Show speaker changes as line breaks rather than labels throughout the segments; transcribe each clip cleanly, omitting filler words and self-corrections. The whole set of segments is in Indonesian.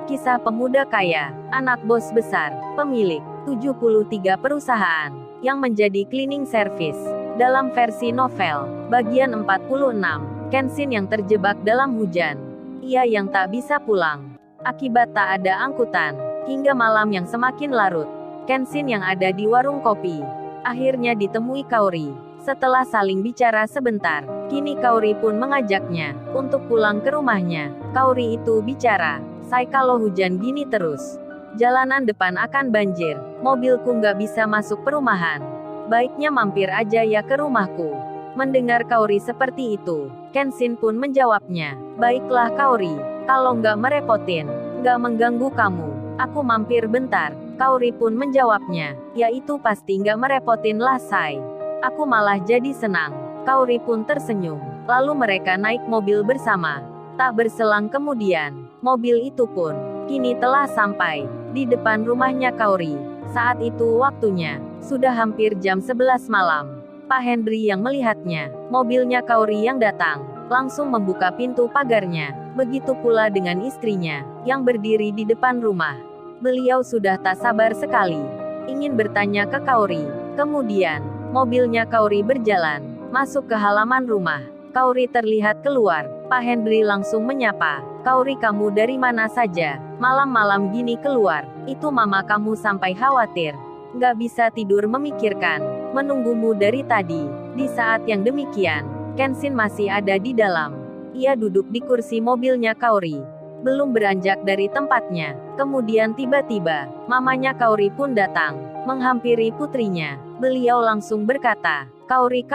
Kisah pemuda kaya, anak bos besar, pemilik 73 perusahaan, yang menjadi cleaning service. Dalam versi novel, bagian 46, Kenshin yang terjebak dalam hujan. Ia yang tak bisa pulang. Akibat tak ada angkutan. Hingga malam yang semakin larut. Kenshin yang ada di warung kopi. Akhirnya ditemui Kaori. Setelah saling bicara sebentar, kini Kaori pun mengajaknya untuk pulang ke rumahnya. Kaori itu bicara, "Say, kalau hujan gini terus, jalanan depan akan banjir. Mobilku nggak bisa masuk perumahan. Baiknya mampir aja ya ke rumahku." Mendengar Kaori seperti itu, Kenshin pun menjawabnya, "Baiklah Kaori, kalau nggak merepotin, nggak mengganggu kamu, aku mampir bentar." Kaori pun menjawabnya, "Ya itu pasti nggak merepotin lah Say. Aku malah jadi senang." Kaori pun tersenyum. Lalu mereka naik mobil bersama. Tak berselang kemudian, mobil itu pun kini telah sampai di depan rumahnya Kaori. Saat itu waktunya sudah hampir jam 11 malam. Pak Henry yang melihatnya, mobilnya Kaori yang datang, langsung membuka pintu pagarnya. Begitu pula dengan istrinya, yang berdiri di depan rumah. Beliau sudah tak sabar sekali, ingin bertanya ke Kaori. Kemudian, mobilnya Kaori berjalan masuk ke halaman rumah. Kaori terlihat keluar. Pak Henry langsung menyapa, "Kaori, kamu dari mana saja? Malam-malam gini keluar." "Itu mama kamu sampai khawatir. Nggak bisa tidur memikirkan. Menunggumu dari tadi." Di saat yang demikian, Kenshin masih ada di dalam. Ia duduk di kursi mobilnya Kaori. Belum beranjak dari tempatnya. Kemudian tiba-tiba, mamanya Kaori pun datang, menghampiri putrinya. Beliau langsung berkata, Kaori,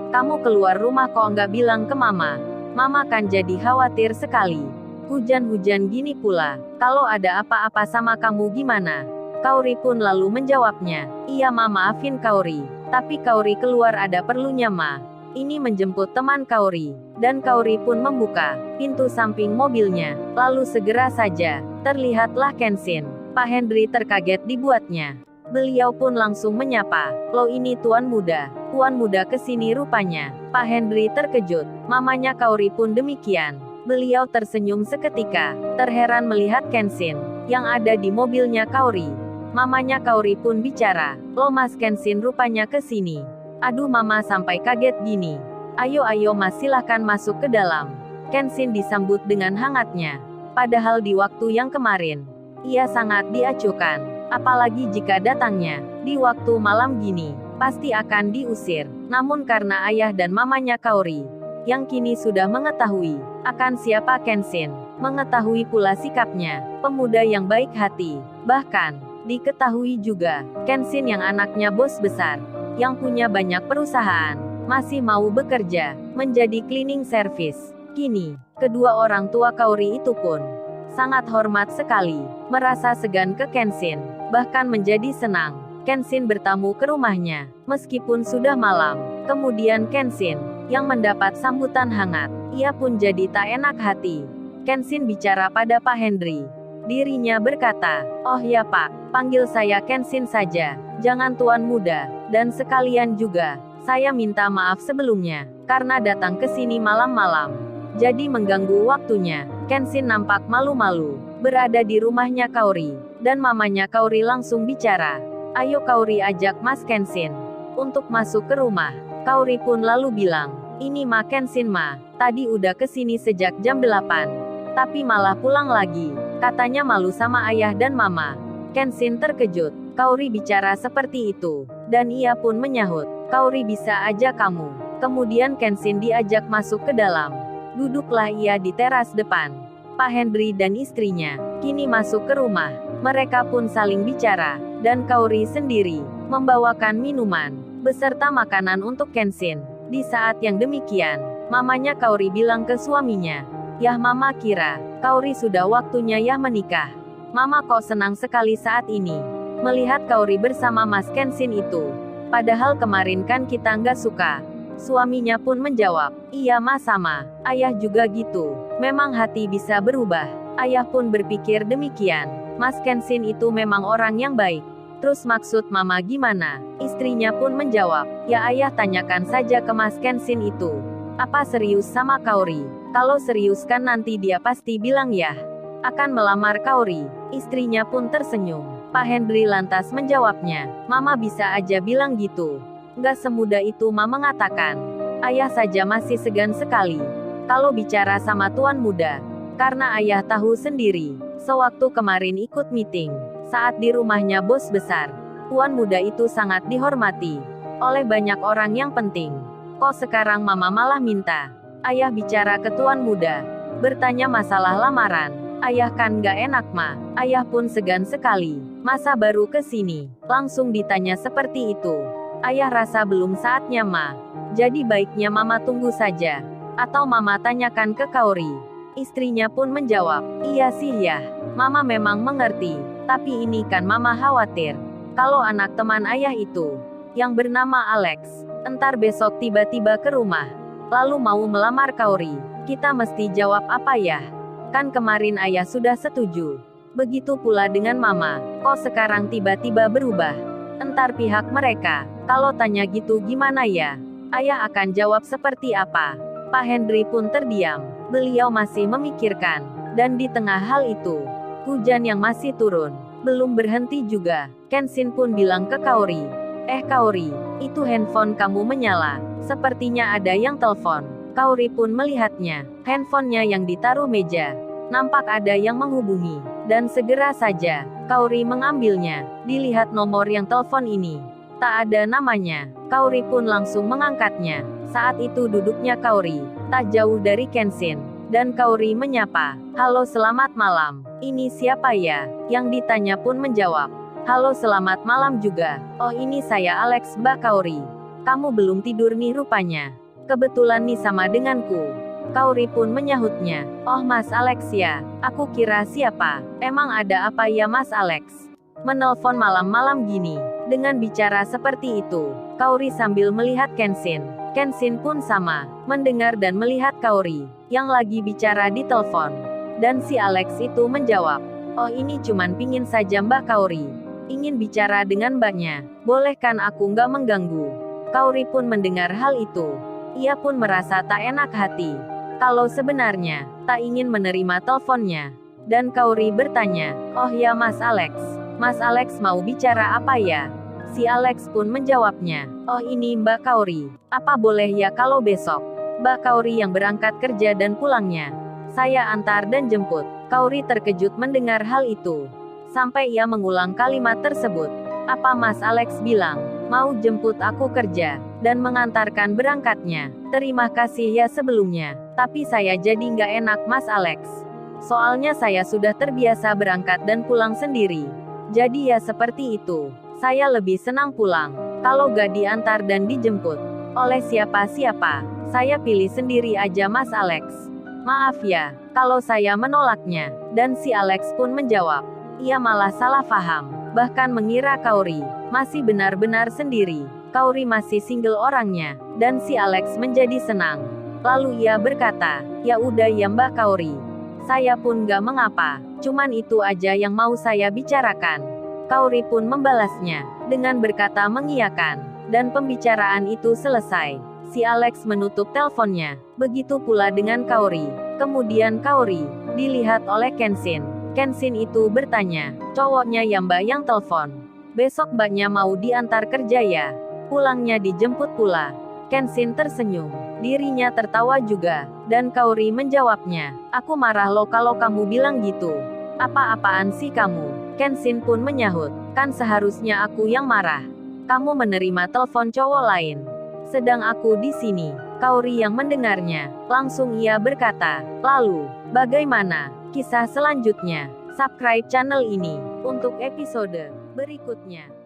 kamu keluar rumah kok nggak bilang ke mama? Mama kan jadi khawatir sekali. Hujan-hujan gini pula. Kalau ada apa-apa sama kamu gimana?" Kaori pun lalu menjawabnya, "Iya ma, maafin Kaori. Tapi Kaori keluar ada perlunya ma. Ini menjemput teman Kaori." Dan Kaori pun membuka pintu samping mobilnya. Lalu segera saja, terlihatlah Kenshin. Pak Henry terkaget dibuatnya. Beliau pun langsung menyapa, "Lo ini tuan muda kesini rupanya." Pak Henry terkejut. Mamanya Kaori pun demikian. Beliau tersenyum seketika, terheran melihat Kenshin yang ada di mobilnya Kaori. Mamanya Kaori pun bicara, "Lo Mas Kenshin rupanya kesini. Aduh mama sampai kaget gini. Ayo mas, silahkan masuk ke dalam." Kenshin disambut dengan hangatnya. Padahal di waktu yang kemarin, ia sangat diacuhkan. Apalagi jika datangnya di waktu malam gini, pasti akan diusir. Namun karena ayah dan mamanya Kaori, yang kini sudah mengetahui akan siapa Kenshin, mengetahui pula sikapnya, pemuda yang baik hati. Bahkan, diketahui juga, Kenshin yang anaknya bos besar, yang punya banyak perusahaan, masih mau bekerja, menjadi cleaning service. Kini, kedua orang tua Kaori itu pun sangat hormat sekali, merasa segan ke Kenshin, bahkan menjadi senang. Kenshin bertamu ke rumahnya, meskipun sudah malam. Kemudian Kenshin, yang mendapat sambutan hangat, ia pun jadi tak enak hati. Kenshin bicara pada Pak Henry. Dirinya berkata, "Oh ya Pak, panggil saya Kenshin saja, jangan tuan muda. Dan sekalian juga, saya minta maaf sebelumnya, karena datang ke sini malam-malam. Jadi mengganggu waktunya." Kenshin nampak malu-malu, berada di rumahnya Kaori. Dan mamanya Kaori langsung bicara, "Ayo Kaori, ajak Mas Kenshin untuk masuk ke rumah." Kaori pun lalu bilang, "Ini ma Kenshin ma, tadi udah kesini sejak jam 8. Tapi malah pulang lagi. Katanya malu sama ayah dan mama." Kenshin terkejut. Kaori bicara seperti itu. Dan ia pun menyahut, "Kaori, bisa aja kamu." Kemudian Kenshin diajak masuk ke dalam. Duduklah ia di teras depan. Pak Henry dan istrinya kini masuk ke rumah. Mereka pun saling bicara. Dan Kaori sendiri membawakan minuman beserta makanan untuk Kenshin. Di saat yang demikian, mamanya Kaori bilang ke suaminya, "Yah mama kira Kaori sudah waktunya ya menikah. Mama kok senang sekali saat ini melihat Kaori bersama Mas Kenshin itu. Padahal kemarin kan kita nggak suka." Suaminya pun menjawab, "Iya ma, sama. Ayah juga gitu. Memang hati bisa berubah." Ayah pun berpikir demikian. Mas Kenshin itu memang orang yang baik. "Terus maksud mama gimana?" Istrinya pun menjawab, "Ya ayah tanyakan saja ke Mas Kenshin itu. Apa serius sama Kaori? Kalau serius kan nanti dia pasti bilang ya." akan melamar Kaori. Istrinya pun tersenyum. Pak Henry lantas menjawabnya, Mama bisa aja bilang gitu. Nggak semudah itu Ma mengatakan. Ayah saja masih segan sekali kalau bicara sama tuan muda. Karena ayah tahu sendiri, sewaktu kemarin ikut meeting, saat di rumahnya bos besar, tuan muda itu sangat dihormati oleh banyak orang yang penting. Kok sekarang Mama malah minta ayah bicara ke tuan muda, bertanya masalah lamaran. Ayah kan gak enak Ma. Ayah pun segan sekali. Masa baru ke sini, langsung ditanya seperti itu. Ayah rasa belum saatnya Ma. Jadi baiknya Mama tunggu saja. Atau Mama tanyakan ke Kaori. Istrinya pun menjawab, iya sih ya. Mama memang mengerti. Tapi ini kan Mama khawatir. Kalau anak teman ayah itu, yang bernama Alex, entar besok tiba-tiba ke rumah. Lalu mau melamar Kaori. Kita mesti jawab apa ya? Kan kemarin ayah sudah setuju. Begitu pula dengan Mama. Kok sekarang tiba-tiba berubah? Entar pihak mereka, kalau tanya gitu gimana ya? Ayah akan jawab seperti apa? Pak Henry pun terdiam. Beliau masih memikirkan. Dan di tengah hal itu, hujan yang masih turun, belum berhenti juga. Kenshin pun bilang ke Kaori. Kaori, itu handphone kamu menyala. Sepertinya ada yang telepon. Kaori pun melihatnya. Handphonenya yang ditaruh meja. Nampak ada yang menghubungi. Dan segera saja, Kaori mengambilnya. Dilihat nomor yang telepon ini. Tak ada namanya. Kaori pun langsung mengangkatnya. Saat itu duduknya Kaori, tak jauh dari Kenshin. Dan Kaori menyapa. Halo selamat malam. Ini siapa ya? Yang ditanya pun menjawab. Halo selamat malam juga. Oh ini saya Alex Mbak Kaori. Kamu belum tidur nih rupanya. Kebetulan nih sama denganku. Kaori pun menyahutnya. Oh Mas Alex ya, aku kira siapa. Emang ada apa ya Mas Alex? Menelpon malam-malam gini. Dengan bicara seperti itu, Kaori sambil melihat Kenshin. Kenshin pun sama, mendengar dan melihat Kaori, yang lagi bicara di telepon. Dan si Alex itu menjawab. Oh ini cuman pingin saja Mbak Kaori. Ingin bicara dengan mbaknya. Boleh kan aku nggak mengganggu? Kaori pun mendengar hal itu. Ia pun merasa tak enak hati. Kalau sebenarnya, tak ingin menerima teleponnya. Dan Kaori bertanya, oh ya Mas Alex. Mas Alex mau bicara apa ya? Si Alex pun menjawabnya, oh ini Mbak Kaori. Apa boleh ya kalau besok? Mbak Kaori yang berangkat kerja dan pulangnya. Saya antar dan jemput. Kaori terkejut mendengar hal itu. Sampai ia mengulang kalimat tersebut. Apa Mas Alex bilang? Mau jemput aku kerja, dan mengantarkan berangkatnya. Terima kasih ya sebelumnya, tapi saya jadi nggak enak Mas Alex. Soalnya saya sudah terbiasa berangkat dan pulang sendiri. Jadi ya seperti itu. Saya lebih senang pulang, kalau gak diantar dan dijemput oleh siapa-siapa. Saya pilih sendiri aja Mas Alex. Maaf ya, kalau saya menolaknya. Dan si Alex pun menjawab. Ia malah salah paham. Bahkan mengira Kaori masih benar-benar sendiri. Kaori masih single orangnya, dan si Alex menjadi senang. Lalu ia berkata, ya udah ya Mbak Kaori. Saya pun gak mengapa, cuman itu aja yang mau saya bicarakan. Kaori pun membalasnya, dengan berkata mengiyakan. Dan pembicaraan itu selesai. Si Alex menutup teleponnya, begitu pula dengan Kaori. Kemudian Kaori dilihat oleh Kenshin. Kenshin itu bertanya, cowoknya ya Mbak yang telepon. Besok mbaknya mau diantar kerja ya? Pulangnya dijemput pula. Kenshin tersenyum. Dirinya tertawa juga. Dan Kaori menjawabnya, aku marah lo kalau kamu bilang gitu. Apa-apaan sih kamu? Kenshin pun menyahut, kan seharusnya aku yang marah. Kamu menerima telepon cowok lain. Sedang aku di sini. Kaori yang mendengarnya, langsung ia berkata, lalu, bagaimana kisah selanjutnya? Subscribe channel ini untuk episode berikutnya.